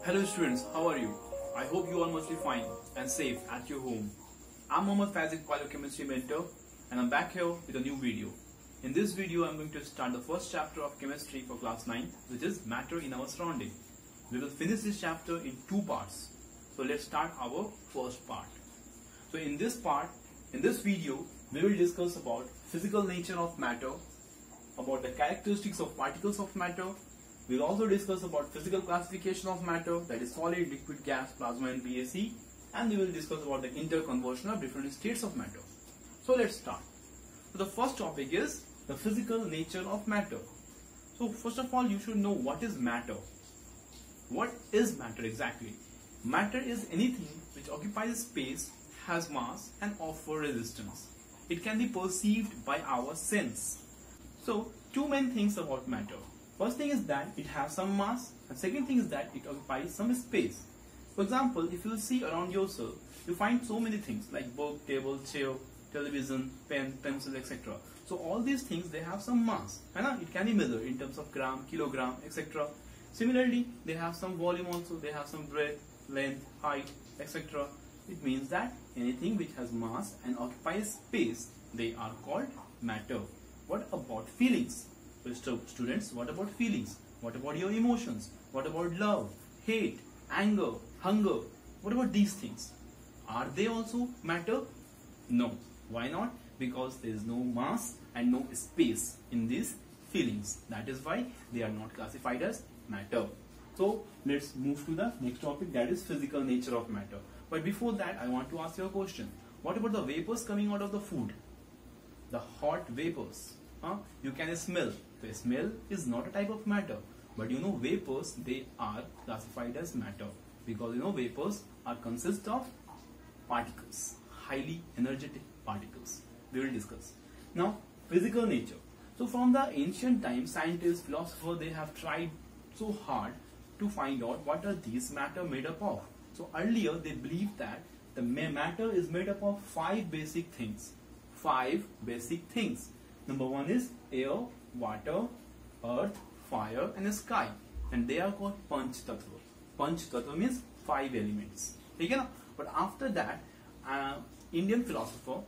Hello students, how are you? I hope you all must be fine and safe at your home. I'm Mohammad Faizik, biochemistry mentor, and I'm back here with a new video. In this video, I'm going to start the first chapter of chemistry for class 9, which is matter in our surrounding. We will finish this chapter in two parts. So let's start our first part. So in this video, we will discuss about physical nature of matter, about the characteristics of particles of matter. We'll also discuss about physical classification of matter, that is solid, liquid, gas, plasma and BAC, and we will discuss about the interconversion of different states of matter. So let's start. So the first topic is the physical nature of matter. So first of all, you should know what is matter. What is matter exactly? Matter is anything which occupies space, has mass and offers resistance. It can be perceived by our sense. So two main things about matter. First thing is that it has some mass, and second thing is that it occupies some space. For example, if you see around yourself, you find so many things like book, table, chair, television, pen, pencil, etc. So all these things, they have some mass, and it can be measured in terms of gram, kilogram, etc. Similarly, they have some volume also, they have some breadth, length, height, etc. It means that anything which has mass and occupies space, they are called matter. What about feelings? So students, what about feelings? What about your emotions? What about love, hate, anger, hunger? What about these things? Are they also matter? No. Why not? Because there is no mass and no space in these feelings. That is why they are not classified as matter. So let's move to the next topic, that is physical nature of matter. But before that, I want to ask you a question. What about the vapors coming out of the food? The hot vapors. You can smell. The smell is not a type of matter, but vapors, they are classified as matter because vapors are consist of particles, highly energetic particles. We will discuss now physical nature. So from the ancient times, scientists, philosophers, they have tried so hard to find out what are these matter made up of. So earlier they believed that the matter is made up of five basic things. Number one is air, water, earth, fire and sky, and they are called Panch Tattva. Panch Tattva means five elements. Okay, na? But after that, Indian philosopher,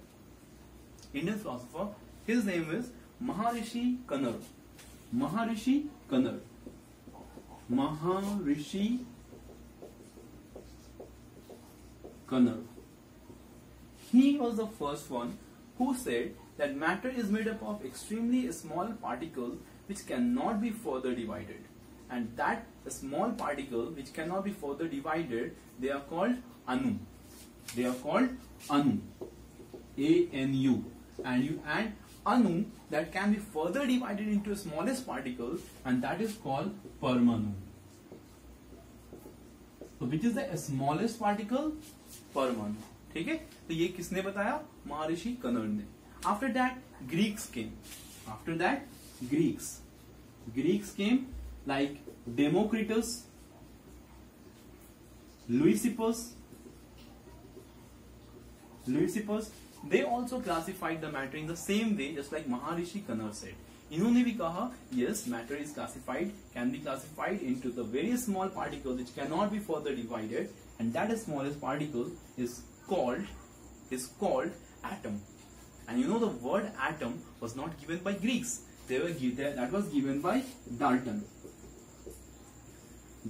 his name is Maharishi Kannada. Maharishi Kannada. He was the first one who said that matter is made up of extremely small particles which cannot be further divided. And that small particle which cannot be further divided, they are called Anu. They are called Anu. A-N-U. And you add Anu that can be further divided into smallest particle, and that is called Parmanu. So which is the smallest particle? Parmanu. ठीक है, तो ये किसने बताया? महर्षि कन्नड़ ने. After that, Greeks came. Greeks came like Democritus, Leucippus. They also classified the matter in the same way, just like Maharishi Kannada said. इन्होंने भी कहा, yes, matter is classified, can be classified into the very small particle which cannot be further divided, and that smallest particle is called atom. And the word atom was not given by Greeks. That was given by Dalton.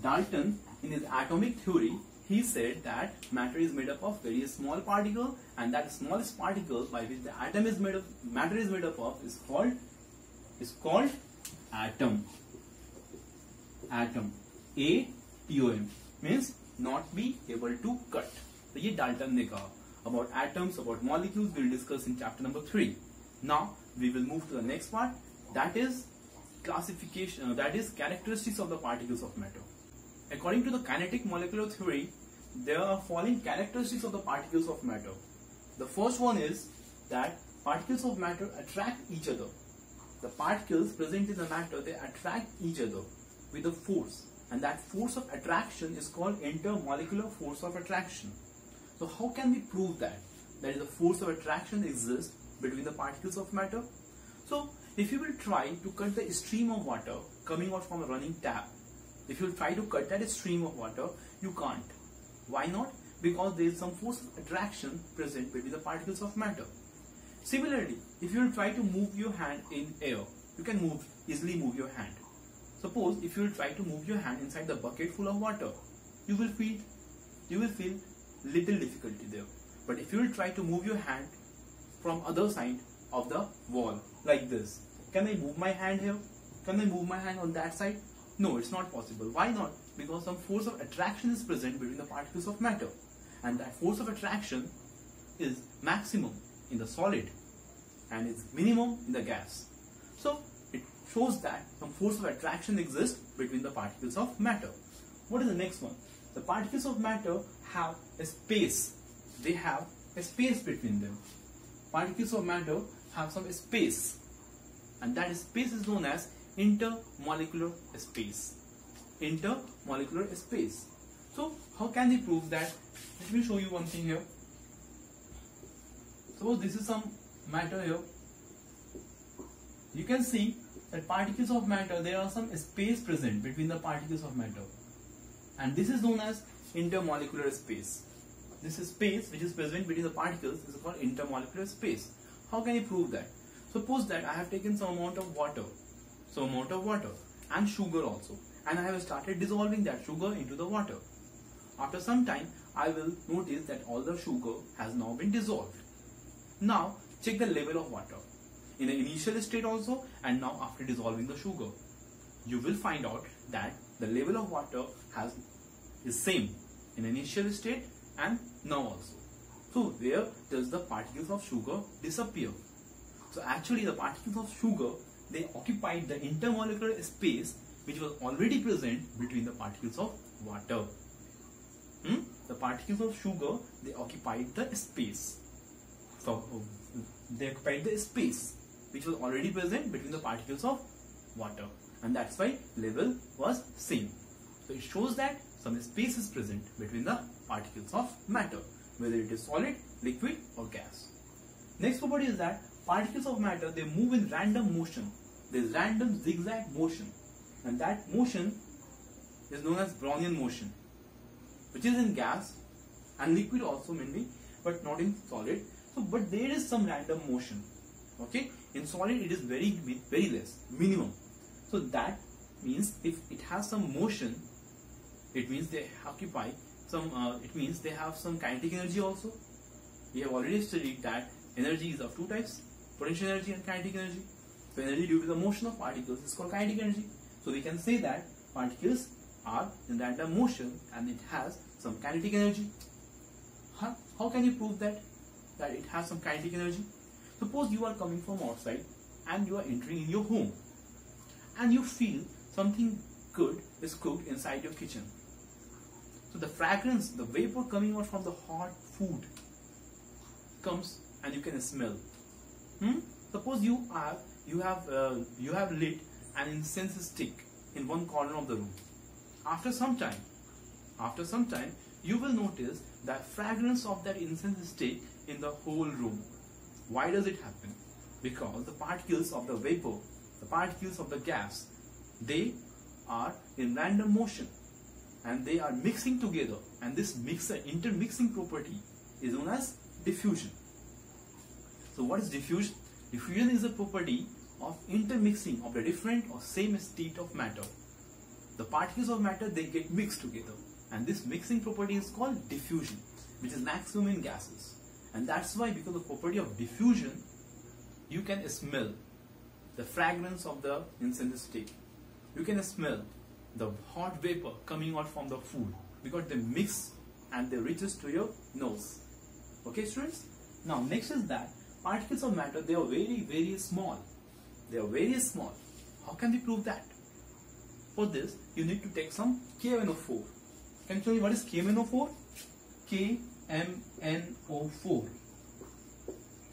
Dalton, in his atomic theory, he said that matter is made up of very small particle, and that smallest particle by which the matter is made up of is called atom. Atom. A-T-O-M means not be able to cut. So ये Dalton ने कहा. About atoms, about molecules, we will discuss in chapter number 3. Now we will move to the next part, that is classification, that is characteristics of the particles of matter. According to the kinetic molecular theory, there are following characteristics of the particles of matter. The first one is that particles of matter attract each other. The particles present in the matter, they attract each other with a force, and that force of attraction is called intermolecular force of attraction. So how can we prove that the force of attraction exists between the particles of matter? So if you will try to cut the stream of water coming out from a running tap, If you try to cut that stream of water, you can't. Why not? Because there is some force of attraction present between the particles of matter. Similarly, if you will try to move your hand in air, you can easily move your hand. Suppose if you will try to move your hand inside the bucket full of water, you will feel little difficulty there. But if you will try to move your hand from other side of the wall like this, can I move my hand here? Can I move my hand on that side? No, it's not possible. Why not? Because some force of attraction is present between the particles of matter, and that force of attraction is maximum in the solid and is minimum in the gas. So it shows that some force of attraction exists between the particles of matter. What is the next one? The particles of matter have a space. They have a space between them. Particles of matter have some space, and that space is known as intermolecular space. Intermolecular space. So how can we prove that? Let me show you one thing here. Suppose this is some matter here. You can see that particles of matter, there are some space present between the particles of matter, and this is known as intermolecular space. This is space which is present between the particles is called intermolecular space. How can you prove that? Suppose that I have taken some amount of water and sugar also, and I have started dissolving that sugar into the water. After some time, I will notice that all the sugar has now been dissolved. Now check the level of water in the initial state also, and now after dissolving the sugar. You will find out that the level of water is same in initial state and now also. So where does the particles of sugar disappear? So actually the particles of sugar, they occupied the intermolecular space which was already present between the particles of water. The particles of sugar, they occupied the space. So they occupied the space which was already present between the particles of water, and that's why level was same. So it shows that some space is present between the particles of matter, whether it is solid, liquid or gas. Next property is that particles of matter, they move in random motion. There is random zigzag motion, and that motion is known as Brownian motion, which is in gas and liquid also mainly, but not in solid. So but there is some random motion. Okay, in solid it is very less, minimum. So that means if it has some motion, it means they occupy some it means they have some kinetic energy also. We have already studied that energy is of two types, potential energy and kinetic energy. So energy due to the motion of particles is called kinetic energy. So we can say that particles are in random motion and it has some kinetic energy. How can you prove that it has some kinetic energy? Suppose you are coming from outside and you are entering in your home, and you feel something good is cooked inside your kitchen. So the fragrance, the vapor coming out from the hot food comes and you can smell. Suppose you have lit an incense stick in one corner of the room. After some time, you will notice that fragrance of that incense stick in the whole room. Why does it happen? Because the particles of the vapor, the particles of the gas, they are in random motion and they are mixing together, and this intermixing property is known as diffusion. So what is diffusion? Diffusion is a property of intermixing of the different or same state of matter. The particles of matter, they get mixed together, and this mixing property is called diffusion, which is maximum in gases. And that's why, because of the property of diffusion, you can smell the fragrance of the incense stick. You can smell the hot vapor coming out from the food because they mix and they reaches to your nose. Okay, students? Now, next is that particles of matter, they are very small. They are very small. How can we prove that? For this, you need to take some KMnO4. Can you tell me what is KMnO4? KMnO4.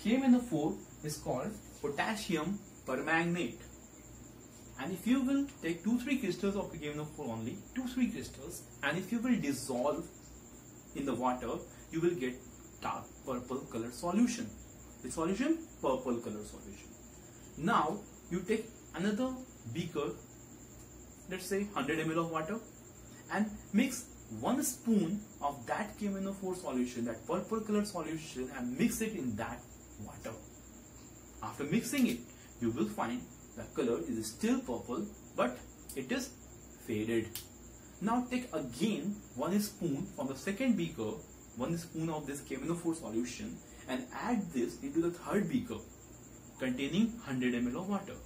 KMnO4 is called potassium permanganate. And if you will take 2-3 crystals of KMnO4 only, 2-3 crystals, and if you will dissolve in the water, you will get dark purple colored solution. The solution? Purple colored solution. Now, you take another beaker let's say 100 ml of water and mix 1 spoon of that KMnO4 solution, that purple color solution, and mix it in that water. After mixing it, you will find the color is still purple, but it is faded. Now take again 1 spoon from the second beaker, 1 spoon of this KMnO4 solution, and add this into the third beaker containing 100 ml of water.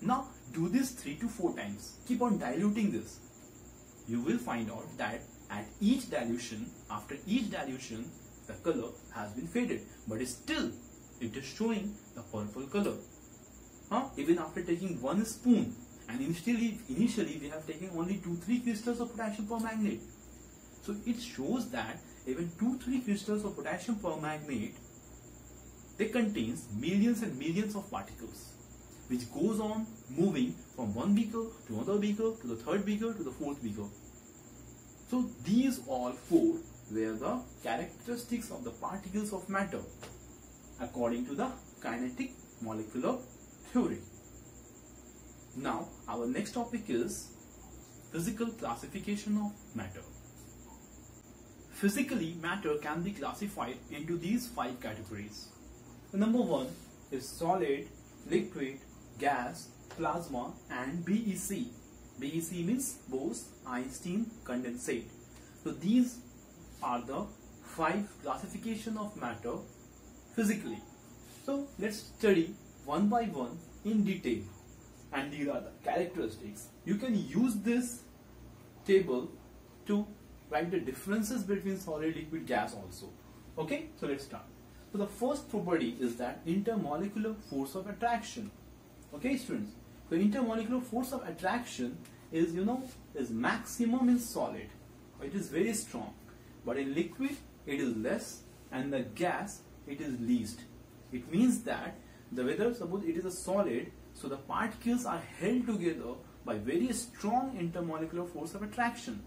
Now do this 3 to 4 times. Keep on diluting this. You will find out that at each dilution, after each dilution, the color has been faded, but still it is showing the purple color. Even after taking 1 spoon, and initially we have taken only 2-3 crystals of potassium permanganate. So it shows that even 2-3 crystals of potassium permanganate, they contains millions and millions of particles, which goes on moving from one beaker to another beaker to the third beaker to the fourth beaker. So these all 4 were the characteristics of the particles of matter according to the kinetic molecular theory. Now our next topic is physical classification of matter. Physically, matter can be classified into these 5 categories. The number 1 is solid, liquid, gas, plasma, and BEC. BEC means Bose-Einstein condensate. So these are the 5 classification of matter physically. So let's study one by one in detail, and these are the characteristics. You can use this table to write the differences between solid, liquid, gas also. Okay, so let's start. So the first property is that intermolecular force of attraction. Okay, students. So intermolecular force of attraction is, is maximum in solid. It is very strong. But in liquid, it is less, and the gas, it is least. It means that whether suppose it is a solid, so the particles are held together by very strong intermolecular force of attraction.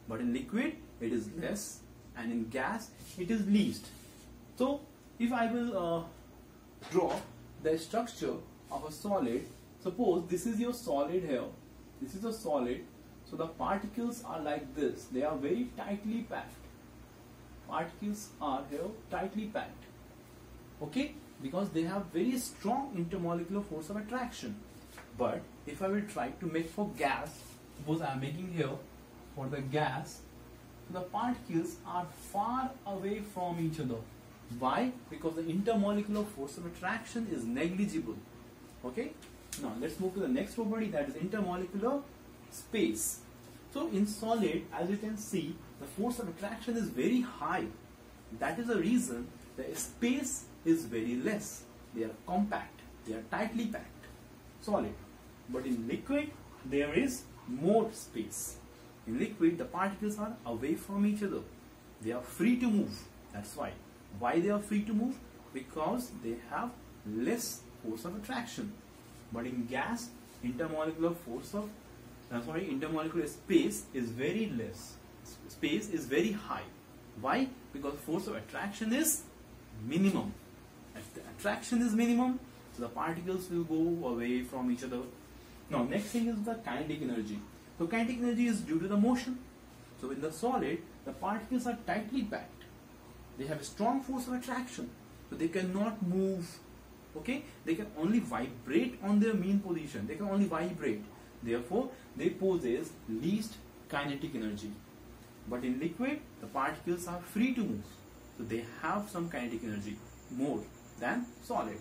But in liquid, it is less, and in gas, it is least. So if I will draw the structure of a solid, suppose this is your solid here, this is a solid, so the particles are like this, they are very tightly packed. Particles are here tightly packed, okay, because they have very strong intermolecular force of attraction. But if I will try to make for gas, suppose I am making here for the gas, the particles are far away from each other. Why? Because the intermolecular force of attraction is negligible. Okay. Now let's move to the next property, that is intermolecular space. So in solid, as you can see, the force of attraction is very high. That is the reason the space is very less. They are compact, they are tightly packed, solid. But in liquid, there is more space. In liquid, the particles are away from each other. They are free to move. That's why. Why they are free to move? Because they have less force of attraction. But in gas, intermolecular space is very less. Space is very high. Why? Because force of attraction is minimum. If the attraction is minimum, so the particles will go away from each other. Now, next thing is the kinetic energy. So kinetic energy is due to the motion. So in the solid, the particles are tightly packed. They have a strong force of attraction. So they cannot move. Okay? They can only vibrate on their mean position. They can only vibrate. Therefore, they possess least kinetic energy. But in liquid, the particles are free to move. So they have some kinetic energy, more than solid.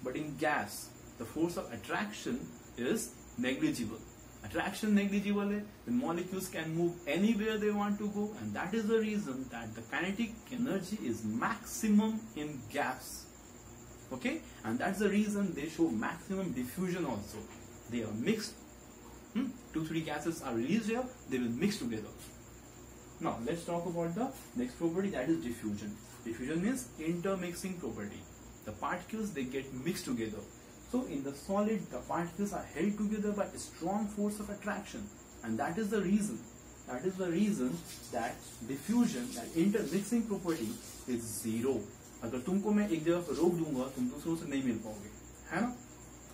But in gas, the force of attraction is negligible. Attraction negligible, the molecules can move anywhere they want to go, and that is the reason that the kinetic energy is maximum in gas. Okay, and that's the reason they show maximum diffusion also. They are mixed. 2-3 gases are released here, they will mix together. Now let's talk about the next property, that is diffusion. Diffusion means intermixing property. The particles, they get mixed together. So in the solid, the particles are held together by a strong force of attraction, and that is the reason. That is the reason that diffusion, that intermixing property is zero. अगर तुमको मैं एक जगह पर रोक दूंगा, तुम दूसरों से नहीं मिल पाओगे, है ना?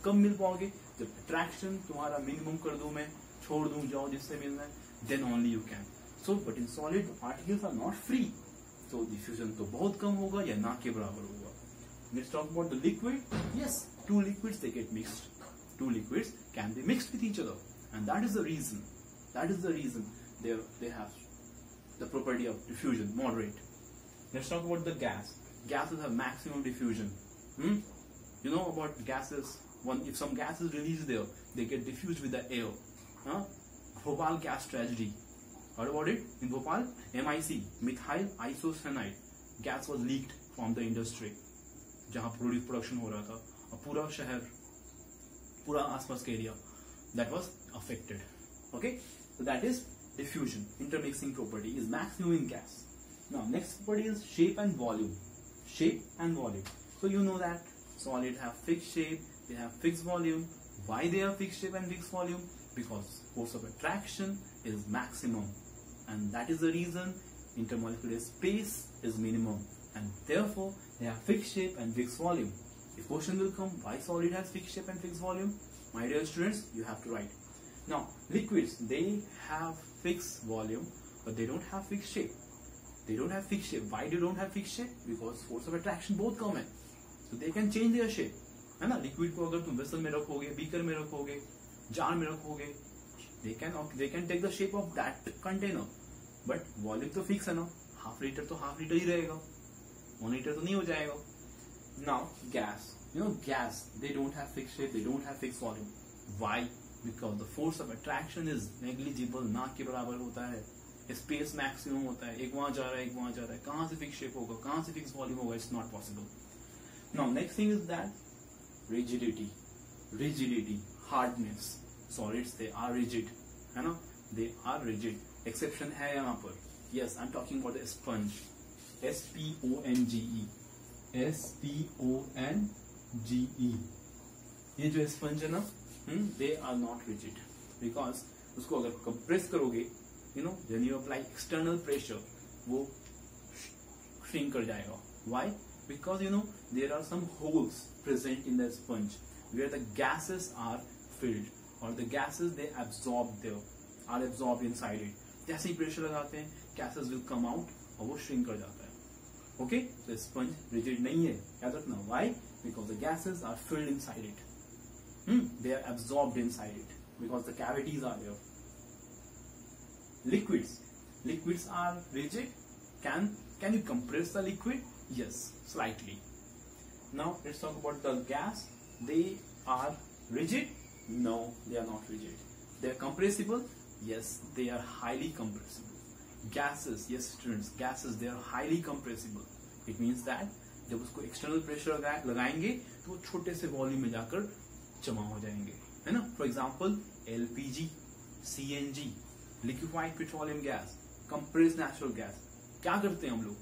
कब मिल पाओगे? जब अट्रैक्शन तुम्हारा मिनिमम कर दूं मैं, छोड़ दूं, जाओ जिससे मिलना है, then only you can. So but in solid particles are not free, so diffusion तो बहुत कम होगा या ना के बराबर होगा. Let's talk about the liquid. Yes, two liquids they get mixed. Two liquids can be mixed with each other, and that is the reason they have the property of diffusion, moderate. Let's talk about the gas. Gases have maximum diffusion. You know about gases. If some gas is released there, they get diffused with the air. Bhopal gas tragedy. Heard about it? In Bhopal, MIC, methyl isocyanide gas was leaked from the industry. जहाँ production हो रहा था, और पूरा शहर, पूरा आसपास का area, that was affected. Okay, so that is diffusion. Intermixing property is maximum in gas. Now next property is shape and volume. Shape and volume. So you know that solid have fixed shape, they have fixed volume. Why they have fixed shape and fixed volume? Because force of attraction is maximum, and that is the reason intermolecular space is minimum, and therefore they have fixed shape and fixed volume. If question will come, why solid has fixed shape and fixed volume? My dear students, you have to write. Now, liquids, they have fixed volume, but they don't have fixed shape. They don't have fixed shape. Why they don't have fixed shape? Because force of attraction बहुत कम है. So they can change their shape. है ना? Liquid को अगर तुम vessel में रखोगे, beaker में रखोगे, jar में रखोगे, they can take the shape of that container. But volume तो fix है ना? Half liter तो half liter ही रहेगा. 1 liter तो नहीं हो जाएगा. Now gas, gas, they don't have fixed shape, they don't have fixed volume. Why? Because the force of attraction is negligible, ना के बराबर होता है. स्पेस मैक्सिमम होता है, एक वहां जा रहा है, एक वहां जा रहा है, कहां से फिक्स शेप होगा, कहां से फिक्स वॉल्यूम होगा, it's not possible. Now next thing is that rigidity, hardness. Solids they are rigid, है ना, दे आर रिजिड. एक्सेप्शन है यहाँ पर. Yes, I am talking about the sponge. SPONGE. ये जो स्पंज है ना, they are not rigid, because उसको अगर कंप्रेस करोगे, when you apply external pressure, वो shrink कर जाएगा. Why? Because there are some holes present in the sponge where the gases are filled, or the gases they are absorbed inside it. जैसे ही pressure लगाते हैं, gases will come out और वो shrink कर जाता है. Okay, so sponge rigid नहीं है, याद रखना. Why? Because the gases are filled inside it. They are absorbed inside it because the cavities are there. Liquids are rigid. Can you compress the liquid? Yes, slightly. Now let's talk about the gas. They are rigid? No, they are not rigid. They are compressible? Yes, they are highly compressible. Gases, yes students, gases, they are highly compressible. It means that जब उसको external pressure लगाएंगे तो वो छोटे से volume में जाकर जमा हो जाएंगे, है ना. For example LPG, CNG, liquefied petroleum gas, compressed natural gas. क्या करते हैं हम लोग?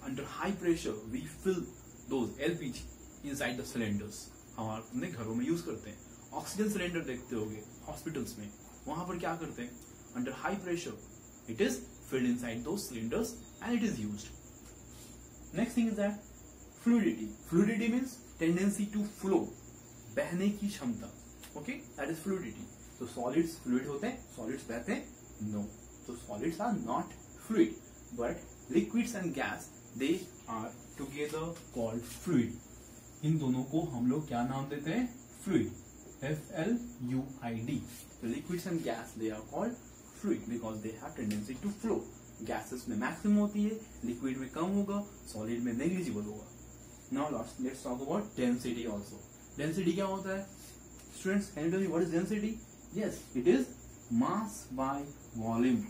Under high pressure we fill those LPG inside the cylinders. हम अपने घरों में यूज करते हैं. ऑक्सीजन सिलेंडर देखते होगे हॉस्पिटल्स में, वहां पर क्या करते हैं? Under high pressure it is filled inside those cylinders and it is used. Next thing is that fluidity. Fluidity means tendency to flow, बहने की क्षमता. Okay, that is fluidity. तो solids fluid होते हैं, solids बहते हैं? No. So solids are not fluid, but liquids and gas, they are together called fluid. इन दोनों को हम लोग क्या नाम देते हैं? Fluid. FLUID. The liquids and gas, they are called fluid because they have tendency to flow. Gases में maximum होती है, liquid में कम होगा, solid में negligible होगा. Now let's talk about density also. Density क्या होता है? Students, can you tell me what is density? Yes, it is mass by volume.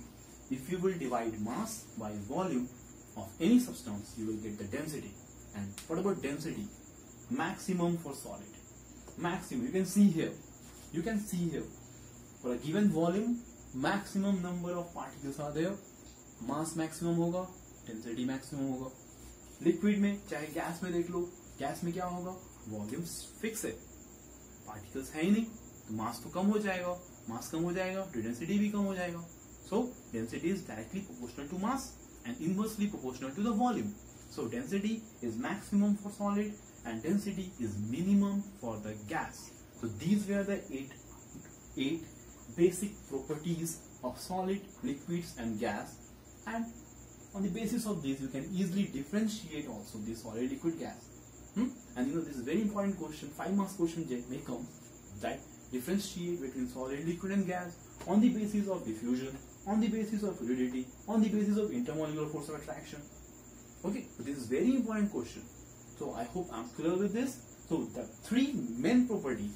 If you will divide mass by volume of any substance, you will get the density. And what about density? Maximum for solid. Maximum. You can see here. For a given volume, maximum number of particles are there. Mass maximum होगा, density maximum होगा. Liquid में चाहे gas में देख लो, gas में क्या होगा? Volume fix है, पार्टिकल्स है ही नहीं, तो मास तो कम हो जाएगा. मास कम हो जाएगा तो डेंसिटी भी कम हो जाएगा. So density is directly proportional to mass and inversely proportional to the volume. So density is maximum for solid and density is minimum for the gas. So these were the eight basic properties of solid, liquids and gas, and on the basis of this you can easily differentiate also the solid, liquid, gas. And you know, this is a very important question, 5 marks question may come, that differentiate between solid, liquid and gas on the basis of diffusion, on the basis of fluidity, on the basis of intermolecular force of attraction. Okay, so this is very important question. So I hope I'm clear with this. So the 3 main property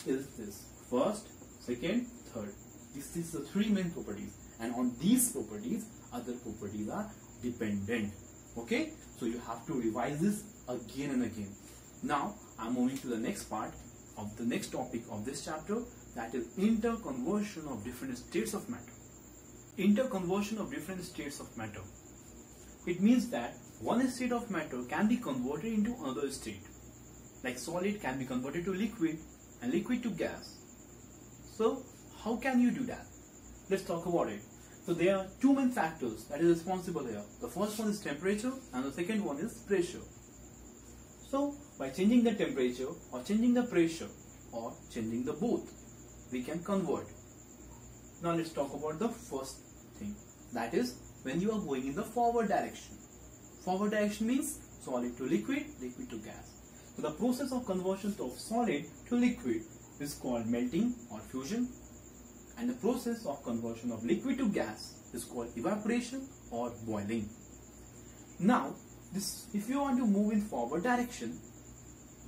is this: first, second, third. This is the 3 main properties, and on these properties other properties are dependent. Okay, so you have to revise this again and again. Now I'm moving to the next part of the next topic of this chapter, that is interconversion of different states of matter. Interconversion of different states of matter. It means that one state of matter can be converted into another state. Like solid can be converted to liquid and liquid to gas. So how can you do that? Let's talk about it. So there are 2 main factors that is responsible here. The first one is temperature and the second one is pressure. So by changing the temperature or changing the pressure or changing the both, we can convert. Now let's talk about the first thing, that is when you are going in the forward direction. Forward direction means solid to liquid, liquid to gas. So the process of conversion of solid to liquid is called melting or fusion, and the process of conversion of liquid to gas is called evaporation or boiling. Now if you want to move in forward direction,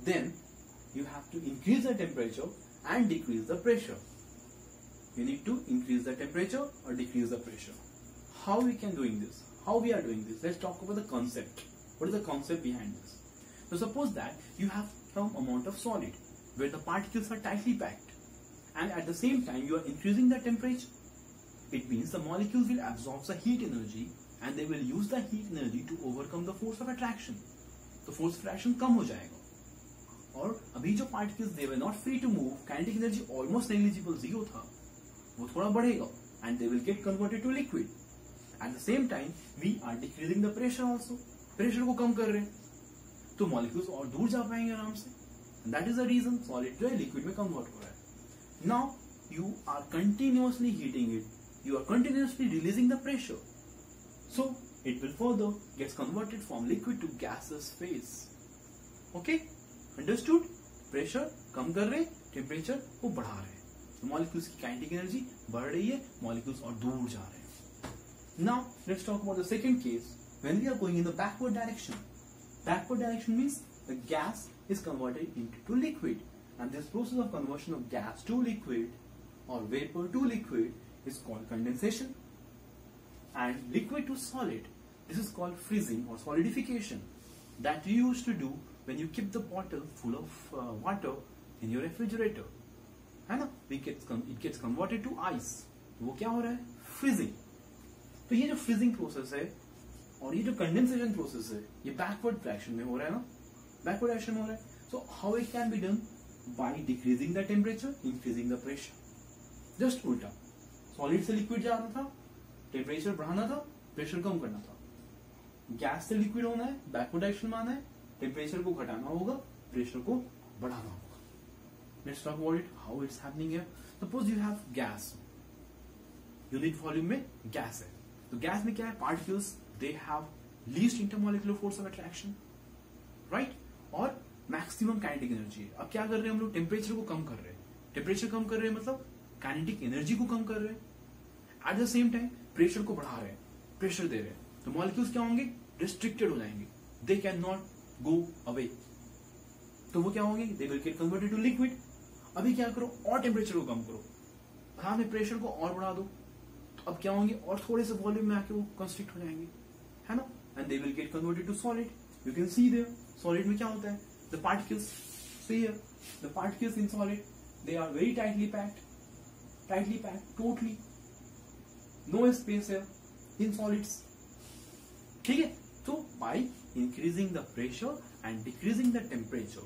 then you have to increase the temperature and decrease the pressure. You need to increase the temperature or decrease the pressure. How we can doing this? How we are doing this? Let's talk about the concept. What is the concept behind this? So suppose that you have some amount of solid where the particles are tightly packed, and at the same time you are increasing the temperature. It means the molecules will absorb the heat energy and they will use the heat energy to overcome the force of attraction. तो force of attraction कम हो जाएगा, और अभी जो particles they were not free to move, kinetic energy almost negligible, 0 था, वो थोड़ा बढ़ेगा and they will get converted to liquid. At the same time we are decreasing the pressure also. Pressure को कम कर रहे हैं तो molecules और दूर जा पाएंगे आराम से. And that is the reason solid जो है liquid में convert हो रहा है. Now you are continuously heating it. You are continuously releasing the pressure. So it will further gets converted from liquid to gaseous phase. Okay, understood? Pressure कम कर रहे, temperature को बढ़ा रहे. So molecules की kinetic energy बढ़ रही है, molecules और दूर जा रहे हैं. Now let's talk about the second case when we are going in the backward direction. Backward direction means the gas is converted into liquid, and this process of conversion of gas to liquid or vapor to liquid is called condensation. And liquid to solid, this is called freezing or solidification, that you used to do when you keep the bottle full of water in your refrigerator, है ना? It gets converted to ice. वो क्या हो रहा है? Freezing. तो ये जो freezing process है और ये जो condensation process है, ये backward direction में हो रहा है ना? Backward direction में हो रहा है. So how it can be done? By decreasing the temperature, increasing the pressure. Just उल्टा. Solid से liquid जा रहा था, टेम्परेचर बढ़ाना था, प्रेशर कम करना था. गैस से लिक्विड होना है, बैकवर्ड डायरेक्शन में आना है, टेम्परेचर को घटाना होगा, प्रेशर को बढ़ाना होगा. Let's talk about it how it's happening here. Suppose you have gas, unit volume में गैस है, तो गैस में क्या है? Particles they have least intermolecular force of attraction, right, और मैक्सिमम काइनेटिक एनर्जी है. अब क्या कर रहे हैं हम लोग? टेम्परेचर को कम कर रहे हैं. टेम्परेचर कम कर रहे हैं मतलब काइनेटिक एनर्जी को कम कर रहे हैं. At the same time pressure को बढ़ा रहे हैं, प्रेशर दे रहे हैं, तो मॉलिक्यूल्स क्या होंगे? रिस्ट्रिक्टेड हो जाएंगे, they can not go away. तो वो क्या होंगे? They will get converted to liquid. अभी क्या करो? और टेम्परेचर को कम करो, हाँ में प्रेशर को और बढ़ा दो, तो अब क्या होंगे? और थोड़े से वॉल्यूम में आके वो कंस्ट्रिक्ट हो जाएंगे, है ना? And they will get converted to solid. You can see there solid में क्या होता है? The particles, see here, the particles in solid they are very tightly packed, totally no space here in solids. ठीक है? So by increasing the pressure and decreasing the temperature,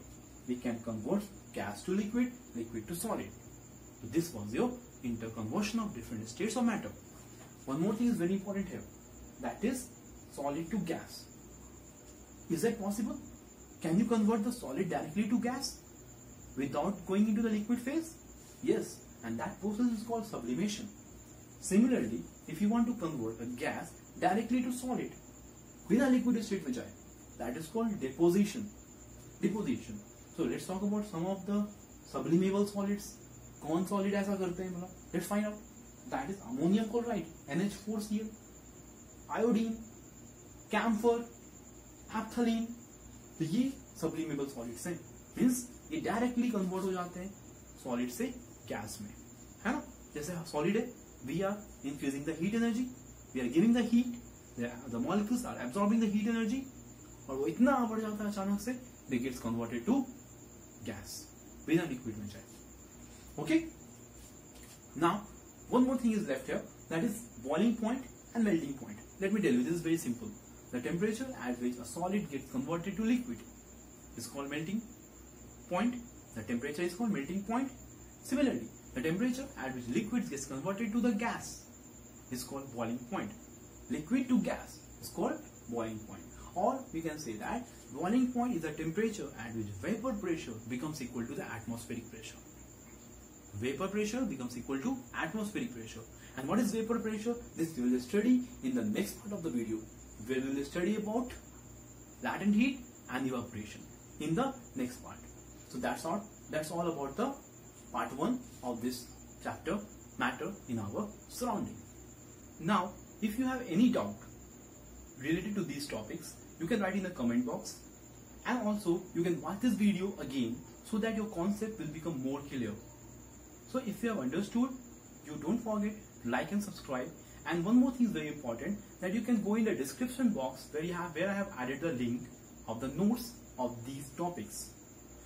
we can convert gas to liquid, liquid to solid. So this was your interconversion of different states of matter. One more thing is very important here, that is solid to gas. Is that possible? Can you convert the solid directly to gas without going into the liquid phase? Yes, and that process is called sublimation. Similarly, if you want to convert a gas directly to solid बिना liquid state में जाए, that is called deposition. Deposition. So let's talk about some of the sublimable solids. कौन solid ऐसा करते हैं मतलब? Let's find out. That is ammonium chloride, NH4Cl, iodine, camphor, naphthalene. तो ये sublimable solids हैं. Means ये directly convert हो जाते हैं solid से gas में, है ना? जैसे solid है, we are increasing the heat energy, we are giving the heat, the molecules are absorbing the heat energy, और वो इतना बढ़ जाता है अचानक से, it gets converted to gas बिना liquid में जाए. Okay? Now one more thing is left here, that is boiling point and melting point. Let me tell you, this is very simple. The temperature at which a solid gets converted to liquid is called melting point. The temperature is called melting point. Similarly, the temperature at which liquids gets converted to the gas is called boiling point. Liquid to gas is called boiling point. Or we can say that boiling point is the temperature at which vapor pressure becomes equal to the atmospheric pressure. Vapor pressure becomes equal to atmospheric pressure. And what is vapor pressure? This we will study in the next part of the video, where we will study about latent heat and evaporation in the next part. So that's all about the part 1 of this chapter, matter in our surrounding. Now, if you have any doubt related to these topics, you can write in the comment box, and also you can watch this video again so that your concept will become more clear. So if you have understood, you don't forget to like and subscribe. And one more thing is very important, that you can go in the description box where I have added the link of the notes of these topics.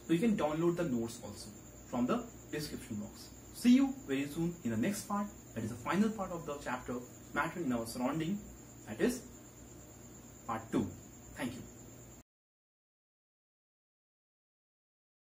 So you can download the notes also from the description box. See you very soon in the next part, that is the final part of the chapter, matter in our surrounding, that is